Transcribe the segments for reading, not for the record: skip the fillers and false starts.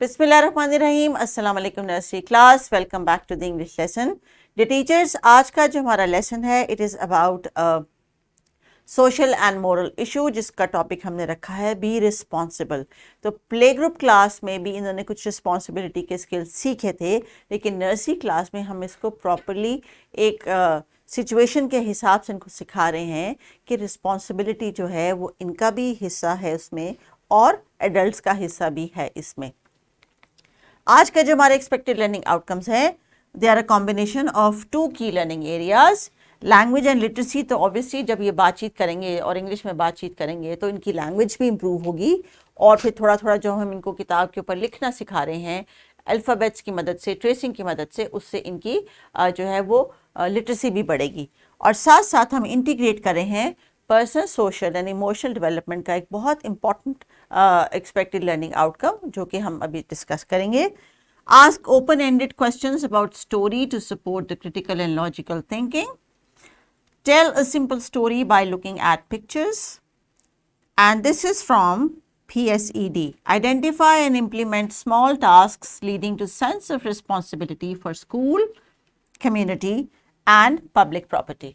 बिस्मिल्लाहिर्रहमानिर्रहीम। अस्सलाम वालेकुम nursery class, welcome back to the English lesson. Dear teachers, आज का जो हमारा लेसन है it is about social and moral issue, जिसका टॉपिक हमने रखा है बी रिस्पॉन्सिबल। तो प्ले ग्रुप क्लास में भी इन्होंने कुछ रिस्पॉन्सिबिलिटी के स्किल्स सीखे थे, लेकिन नर्सरी क्लास में हम इसको प्रॉपरली एक सिचुएशन के हिसाब से इनको सिखा रहे हैं कि रिस्पॉन्सिबिलिटी जो है वो इनका भी हिस्सा है उसमें और एडल्ट्स का हिस्सा भी है इसमें। आज का जो हमारे एक्सपेक्टेड लर्निंग आउटकम्स हैं, they are a combination of two key learning areas, language and literacy. तो ऑब्वियसली जब ये बातचीत करेंगे और इंग्लिश में बातचीत करेंगे तो इनकी लैंग्वेज भी इम्प्रूव होगी, और फिर थोड़ा थोड़ा जो हम इनको किताब के ऊपर लिखना सिखा रहे हैं अल्फ़ाबेट्स की मदद से, ट्रेसिंग की मदद से, उससे इनकी जो है वो लिटरेसी भी बढ़ेगी। और साथ साथ हम इंटीग्रेट कर रहे हैं personal, social and emotional development का एक बहुत इंपॉर्टेंट एक्सपेक्टेड लर्निंग आउटकम, जो कि हम अभी डिस्कस करेंगे। Ask open ended questions about story to support the critical and logical thinking. Tell a simple story by looking at pictures, and this is from PSED. Identify and implement small tasks leading to sense of responsibility for school, community and public property.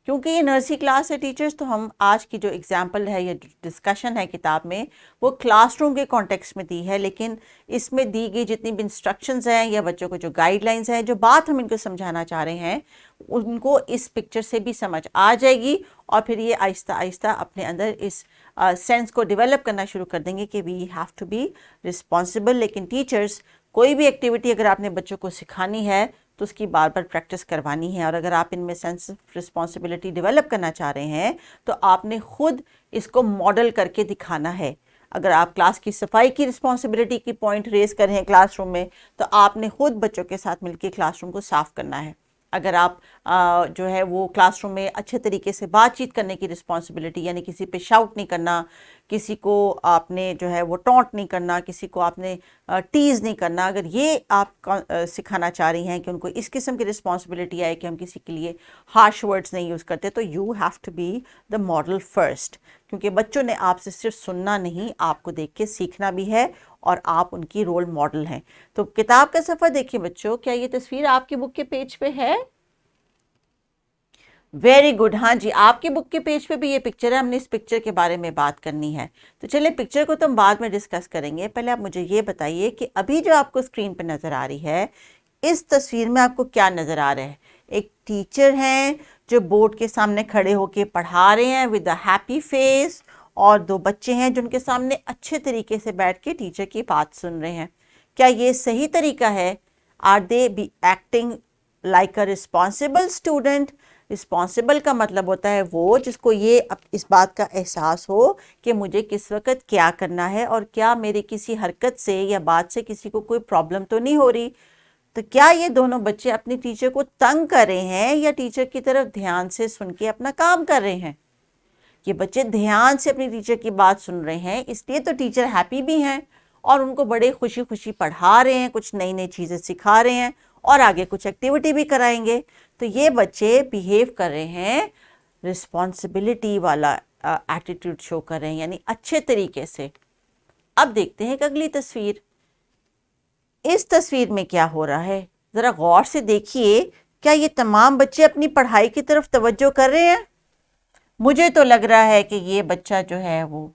क्योंकि ये nursery class है teachers, तो हम आज की जो example है या डिस्कशन है किताब में वो क्लासरूम के कॉन्टेक्स्ट में दी है, लेकिन इसमें दी गई जितनी भी इंस्ट्रक्शंस हैं या बच्चों को जो गाइडलाइंस हैं, जो बात हम इनको समझाना चाह रहे हैं, उनको इस पिक्चर से भी समझ आ जाएगी, और फिर ये आहिस्ता आहिस्ता अपने अंदर इस सेंस को डेवलप करना शुरू कर देंगे कि we have to be responsible. लेकिन टीचर्स, कोई भी एक्टिविटी अगर आपने बच्चों को सिखानी है तो उसकी बार बार प्रैक्टिस करवानी है, और अगर आप इनमें सेंस ऑफ रिस्पॉन्सिबिलिटी डेवलप करना चाह रहे हैं तो आपने खुद इसको मॉडल करके दिखाना है। अगर आप क्लास की सफाई की रिस्पॉन्सिबिलिटी की पॉइंट रेज कर रहे हैं क्लासरूम में, तो आपने खुद बच्चों के साथ मिलकर क्लासरूम को साफ करना है। अगर आप जो है वो क्लासरूम में अच्छे तरीके से बातचीत करने की रिस्पॉन्सिबिलिटी, यानी किसी पे शाउट नहीं करना, किसी को आपने जो है वो टॉन्ट नहीं करना, किसी को आपने टीज़ नहीं करना, अगर ये आप सिखाना चाह रही हैं कि उनको इस किस्म की रिस्पॉन्सिबिलिटी आए कि हम किसी के लिए हार्श वर्ड्स नहीं यूज़ करते, तो you have to be the model first. क्योंकि बच्चों ने आपसे सिर्फ सुनना नहीं, आपको देख के सीखना भी है, और आप उनकी रोल मॉडल हैं। तो किताब का सफ़र देखिए बच्चों, क्या ये तस्वीर आपकी बुक के पेज पे है? वेरी गुड, हाँ जी, आपकी बुक के पेज पे भी ये पिक्चर है। हमने इस पिक्चर के बारे में बात करनी है, तो चलिए पिक्चर को तो हम बाद में डिस्कस करेंगे। पहले आप मुझे ये बताइए कि अभी जो आपको स्क्रीन पे नज़र आ रही है, इस तस्वीर में आपको क्या नज़र आ रहा है? एक टीचर हैं जो बोर्ड के सामने खड़े होके पढ़ा रहे हैं विद अ हैप्पी फेस, और दो बच्चे हैं जो उनके सामने अच्छे तरीके से बैठ के टीचर की बात सुन रहे हैं। क्या ये सही तरीका है? Are they be acting like a responsible student? Responsible का मतलब होता है वो जिसको ये इस बात का एहसास हो कि मुझे किस वक्त क्या करना है, और क्या मेरी किसी हरकत से या बात से किसी को कोई प्रॉब्लम तो नहीं हो रही। तो क्या ये दोनों बच्चे अपनी टीचर को तंग कर रहे हैं या टीचर की तरफ ध्यान से सुन के अपना काम कर रहे हैं? ये बच्चे ध्यान से अपनी टीचर की बात सुन रहे हैं, इसलिए तो टीचर हैप्पी भी हैं और उनको बड़े खुशी खुशी पढ़ा रहे हैं, कुछ नई नई चीज़ें सिखा रहे हैं, और आगे कुछ एक्टिविटी भी कराएंगे। तो ये बच्चे बिहेव कर रहे हैं, रिस्पॉन्सिबिलिटी वाला एटीट्यूड शो कर रहे हैं, यानी अच्छे तरीके से। अब देखते हैं एक अगली तस्वीर। इस तस्वीर में क्या हो रहा है, ज़रा गौर से देखिए। क्या ये तमाम बच्चे अपनी पढ़ाई की तरफ तवज्जो कर रहे हैं? मुझे तो लग रहा है कि ये बच्चा जो है वो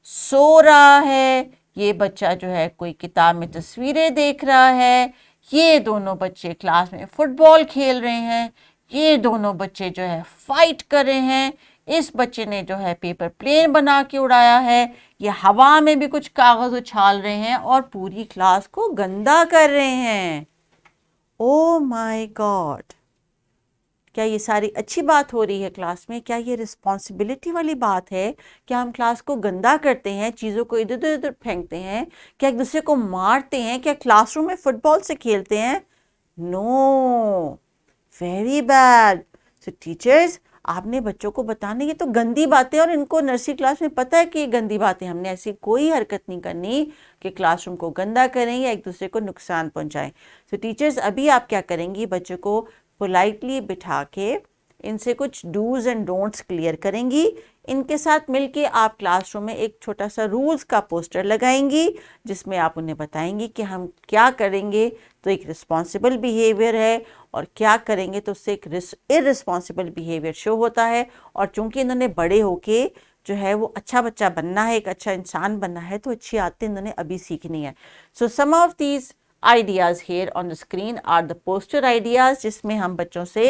सो रहा है, ये बच्चा जो है कोई किताब में तस्वीरें देख रहा है, ये दोनों बच्चे क्लास में फुटबॉल खेल रहे हैं, ये दोनों बच्चे जो है फाइट कर रहे हैं, इस बच्चे ने जो है पेपर प्लेन बना के उड़ाया है, ये हवा में भी कुछ कागज़ उछाल रहे हैं और पूरी क्लास को गंदा कर रहे हैं। ओ माय गॉड, क्या ये सारी अच्छी बात हो रही है क्लास में? क्या ये रिस्पॉन्सिबिलिटी वाली बात है? क्या हम क्लास को गंदा करते हैं, चीज़ों को इधर उधर फेंकते हैं? क्या एक दूसरे को मारते हैं? क्या क्लासरूम में फुटबॉल से खेलते हैं? No, very bad. So teachers, आपने बच्चों को बताने ये तो गंदी बातें, और इनको नर्सरी क्लास में पता है कि ये गंदी बातें, हमने ऐसी कोई हरकत नहीं करनी कि क्लासरूम को गंदा करें या एक दूसरे को नुकसान पहुंचाएं। सो टीचर्स, अभी आप क्या करेंगी, बच्चों को पोलाइटली बिठा के इनसे कुछ डूज एंड डोंट्स क्लियर करेंगी। इनके साथ मिलके आप क्लासरूम में एक छोटा सा रूल्स का पोस्टर लगाएंगी जिसमें आप उन्हें बताएंगी कि हम क्या करेंगे तो एक रिस्पॉन्सिबल बिहेवियर है और क्या करेंगे तो उससे एक इररिस्पॉन्सिबल बिहेवियर शो होता है। और चूंकि इन्होंने बड़े होके जो है वो अच्छा बच्चा बनना है, एक अच्छा इंसान बनना है, तो अच्छी आदतें इन्होंने अभी सीखनी है। So some of these ideas here on the screen are the poster ideas जिसमें हम बच्चों से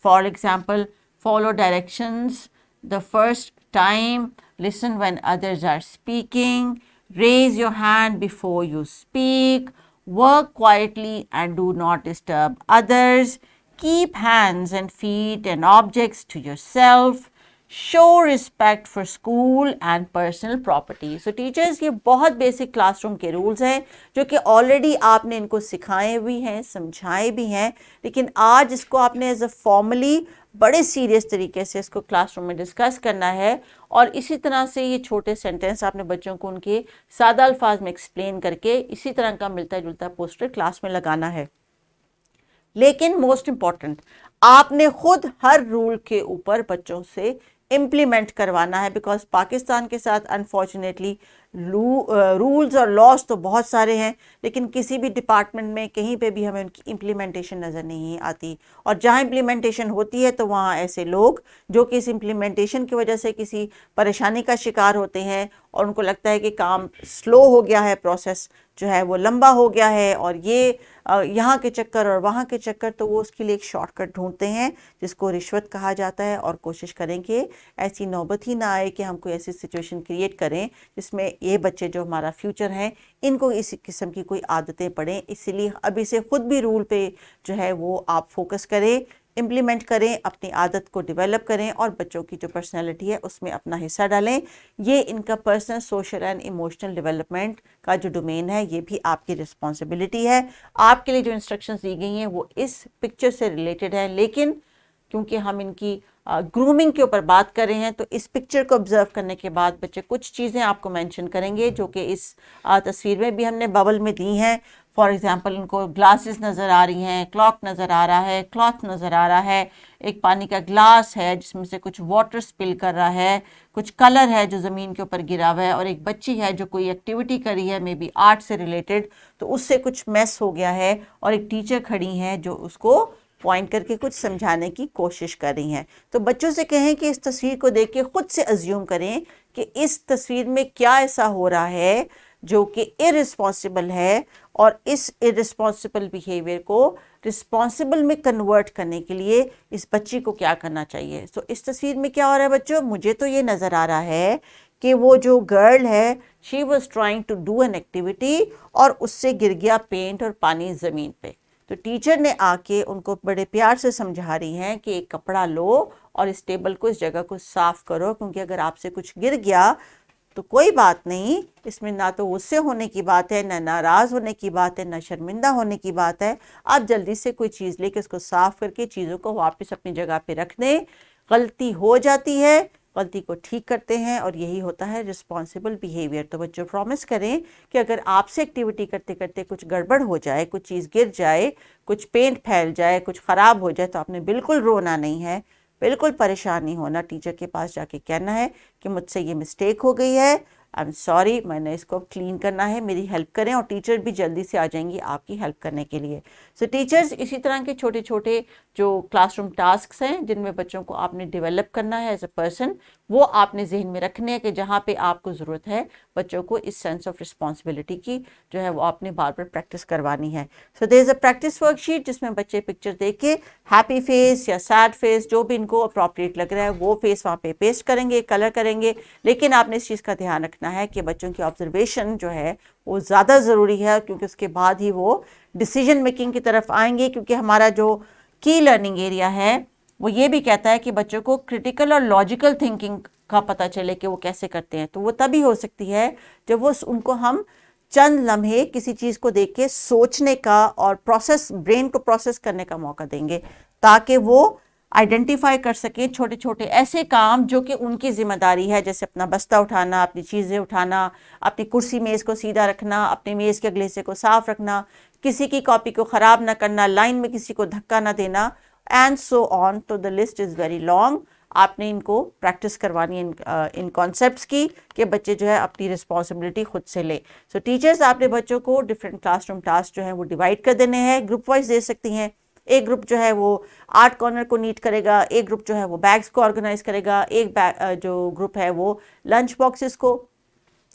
for example follow directions the first time, listen when others are speaking, raise your hand before you speak, work quietly and do not disturb others, keep hands and feet and objects to yourself, show respect for school and personal property. So teachers ये बहुत basic classroom के rules हैं जो कि already आपने इनको सिखाए भी हैं, समझाए भी हैं, लेकिन आज इसको आपने एज अ फॉर्मली बड़े सीरियस तरीके से इसको क्लासरूम में डिस्कस करना है। और इसी तरह से ये छोटे सेंटेंस आपने बच्चों को उनके सादा अल्फाज में एक्सप्लेन करके इसी तरह का मिलता जुलता पोस्टर क्लास में लगाना है। लेकिन मोस्ट इंपॉर्टेंट, आपने खुद हर रूल के ऊपर बच्चों से इम्प्लीमेंट करवाना है, बिकॉज पाकिस्तान के साथ अनफॉर्चुनेटली रूल्स और लॉज तो बहुत सारे हैं, लेकिन किसी भी डिपार्टमेंट में कहीं पे भी हमें उनकी इम्प्लीमेंटेशन नज़र नहीं आती। और जहाँ इम्प्लीमेंटेशन होती है तो वहाँ ऐसे लोग जो कि इस इम्प्लीमेंटेशन की वजह से किसी परेशानी का शिकार होते हैं और उनको लगता है कि काम स्लो हो गया है, प्रोसेस जो है वो लंबा हो गया है और ये यहाँ के चक्कर और वहाँ के चक्कर, तो वो उसके लिए एक शॉर्टकट ढूंढते हैं जिसको रिश्वत कहा जाता है। और कोशिश करें कि ऐसी नौबत ही ना आए कि हम कोई ऐसी सिचुएशन क्रिएट करें जिसमें ये बच्चे जो हमारा फ्यूचर हैं इनको इस किस्म की कोई आदतें पड़ें। इसीलिए अभी से खुद भी रूल पे जो है वो आप फोकस करें, इम्प्लीमेंट करें, अपनी आदत को डेवलप करें और बच्चों की जो पर्सनैलिटी है उसमें अपना हिस्सा डालें। ये इनका personal, social and emotional development का जो डोमेन है ये भी आपकी रिस्पॉन्सिबिलिटी है। आपके लिए जो इंस्ट्रक्शंस दी गई हैं वो इस पिक्चर से रिलेटेड है, लेकिन क्योंकि हम इनकी ग्रूमिंग के ऊपर बात कर रहे हैं तो इस पिक्चर को ऑब्जर्व करने के बाद बच्चे कुछ चीज़ें आपको मेंशन करेंगे जो कि इस तस्वीर में भी हमने बबल में दी हैं। फॉर एग्जांपल उनको ग्लासेस नज़र आ रही हैं, क्लॉक नज़र आ रहा है, क्लॉथ नज़र आ रहा है, एक पानी का ग्लास है जिसमें से कुछ वाटर स्पिल कर रहा है, कुछ कलर है जो ज़मीन के ऊपर गिरा हुआ है, और एक बच्ची है जो कोई एक्टिविटी करी है मे बी आर्ट से रिलेटेड, तो उससे कुछ मैस हो गया है, और एक टीचर खड़ी हैं जो उसको पॉइंट करके कुछ समझाने की कोशिश कर रही हैं। तो बच्चों से कहें कि इस तस्वीर को देख के खुद से अज्यूम करें कि इस तस्वीर में क्या ऐसा हो रहा है जो कि इररिस्पॉन्सिबल है, और इस इररिस्पॉन्सिबल बिहेवियर को रिस्पॉन्सिबल में कन्वर्ट करने के लिए इस बच्ची को क्या करना चाहिए। तो इस तस्वीर में क्या हो रहा है बच्चों, मुझे तो ये नज़र आ रहा है कि वो जो गर्ल है she was trying to do an activity और उससे गिर गया पेंट और पानी ज़मीन पे। तो टीचर ने आके उनको बड़े प्यार से समझा रही हैं कि एक कपड़ा लो और इस टेबल को, इस जगह को साफ करो, क्योंकि अगर आपसे कुछ गिर गया तो कोई बात नहीं, इसमें ना तो गुस्से होने की बात है, ना नाराज़ होने की बात है, ना शर्मिंदा होने की बात है। आप जल्दी से कोई चीज़ लेके उसको साफ करके चीज़ों को वापस अपनी जगह पे रख दें। गलती हो जाती है, गलती को ठीक करते हैं, और यही होता है रिस्पॉन्सिबल बिहेवियर। तो बच्चों प्रॉमिस करें कि अगर आपसे एक्टिविटी करते करते कुछ गड़बड़ हो जाए, कुछ चीज़ गिर जाए, कुछ पेंट फैल जाए, कुछ ख़राब हो जाए, तो आपने बिल्कुल रोना नहीं है, बिल्कुल परेशान नहीं होना। टीचर के पास जाके कहना है कि मुझसे ये मिस्टेक हो गई है, आई एम सॉरी, मैंने इसको क्लीन करना है, मेरी हेल्प करें, और टीचर भी जल्दी से आ जाएंगी आपकी हेल्प करने के लिए। सो टीचर्स इसी तरह के छोटे छोटे जो क्लासरूम टास्क्स हैं जिनमें बच्चों को आपने डेवलप करना है एज अ पर्सन, वो आपने जहन में रखने हैं कि जहाँ पे आपको ज़रूरत है बच्चों को इस सेंस ऑफ रिस्पॉन्सिबिलिटी की जो है वो आपने बार बार प्रैक्टिस करवानी है। So there is a practice worksheet जिसमें बच्चे पिक्चर देख के हैप्पी फेस या सैड फेस, जो भी इनको अप्रोप्रिएट लग रहा है वो फेस वहाँ पे पेस्ट करेंगे, कलर करेंगे। लेकिन आपने इस चीज़ का ध्यान रखना है कि बच्चों की ऑब्जर्वेशन जो है वो ज़्यादा ज़रूरी है, क्योंकि उसके बाद ही वो डिसीजन मेकिंग की तरफ आएंगे। क्योंकि हमारा जो की लर्निंग एरिया है वो ये भी कहता है कि बच्चों को क्रिटिकल और लॉजिकल थिंकिंग का पता चले कि वो कैसे करते हैं। तो वो तभी हो सकती है जब वो उनको हम चंद लम्हे किसी चीज़ को देख के सोचने का और प्रोसेस, ब्रेन को प्रोसेस करने का मौका देंगे, ताकि वो आइडेंटिफाई कर सकें छोटे छोटे ऐसे काम जो कि उनकी जिम्मेदारी है, जैसे अपना बस्ता उठाना, अपनी चीज़ें उठाना, अपनी कुर्सी मेज़ को सीधा रखना, अपने मेज़ के अगले हिस्से को साफ रखना, किसी की कॉपी को ख़राब ना करना, लाइन में किसी को धक्का ना देना, एंड सो ऑन। तो the list is very long. आपने इनको प्रैक्टिस करवानी है इन कॉन्सेप्ट्स की कि बच्चे जो है अपनी रिस्पॉन्सिबिलिटी खुद से ले। सो टीचर्स आपने बच्चों को डिफरेंट क्लासरूम टास्क जो है वो डिवाइड कर देने हैं, ग्रुप वाइज दे सकती हैं। एक ग्रुप जो है वो आर्ट कॉर्नर को नीट करेगा, एक ग्रुप जो है वो बैग्स को ऑर्गेनाइज करेगा, एक जो ग्रुप है वो लंच बॉक्सेस को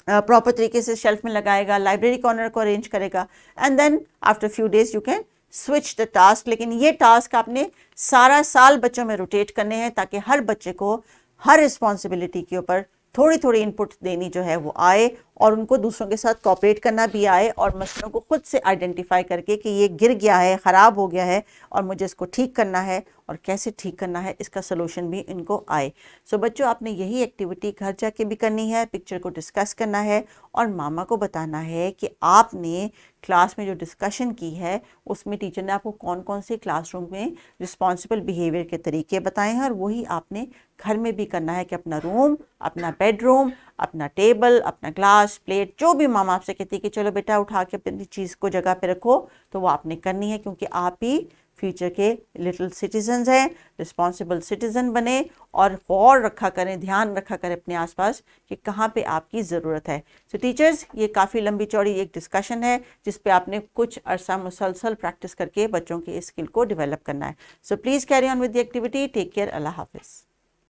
प्रॉपर तरीके से शेल्फ में लगाएगा, लाइब्रेरी कॉर्नर को अरेंज करेगा, and then after few days you can switch the task. लेकिन ये टास्क आपने सारा साल बच्चों में रोटेट करने हैं ताकि हर बच्चे को हर रिस्पॉन्सिबिलिटी के ऊपर थोड़ी थोड़ी इनपुट देनी जो है वो आए और उनको दूसरों के साथ कोऑपरेट करना भी आए और मसलों को खुद से आइडेंटिफाई करके कि ये गिर गया है, ख़राब हो गया है और मुझे इसको ठीक करना है और कैसे ठीक करना है, इसका सलूशन भी इनको आए। सो बच्चों, आपने यही एक्टिविटी घर जाके भी करनी है, पिक्चर को डिस्कस करना है और मामा को बताना है कि आपने क्लास में जो डिस्कशन की है उसमें टीचर ने आपको कौन कौन से क्लासरूम में रिस्पॉन्सिबल बिहेवियर के तरीके बताए हैं और वही आपने घर में भी करना है कि अपना रूम, अपना बेडरूम, अपना टेबल, अपना ग्लास, प्लेट, जो भी मामा आपसे कहती है कि चलो बेटा उठा के अपनी चीज़ को जगह पे रखो, तो वो आपने करनी है क्योंकि आप ही फ्यूचर के लिटिल सिटीजन्स हैं। रिस्पॉन्सिबल सिटीज़न बने और गौर रखा करें, ध्यान रखा करें अपने आसपास कि कहाँ पे आपकी ज़रूरत है। सो टीचर्स, ये काफ़ी लंबी चौड़ी एक डिस्कशन है जिस पे आपने कुछ अरसा मुसलसल प्रैक्टिस करके बच्चों की इस स्किल को डेवलप करना है। So please carry on with the activity. Take care. अल्लाह हाफिज़।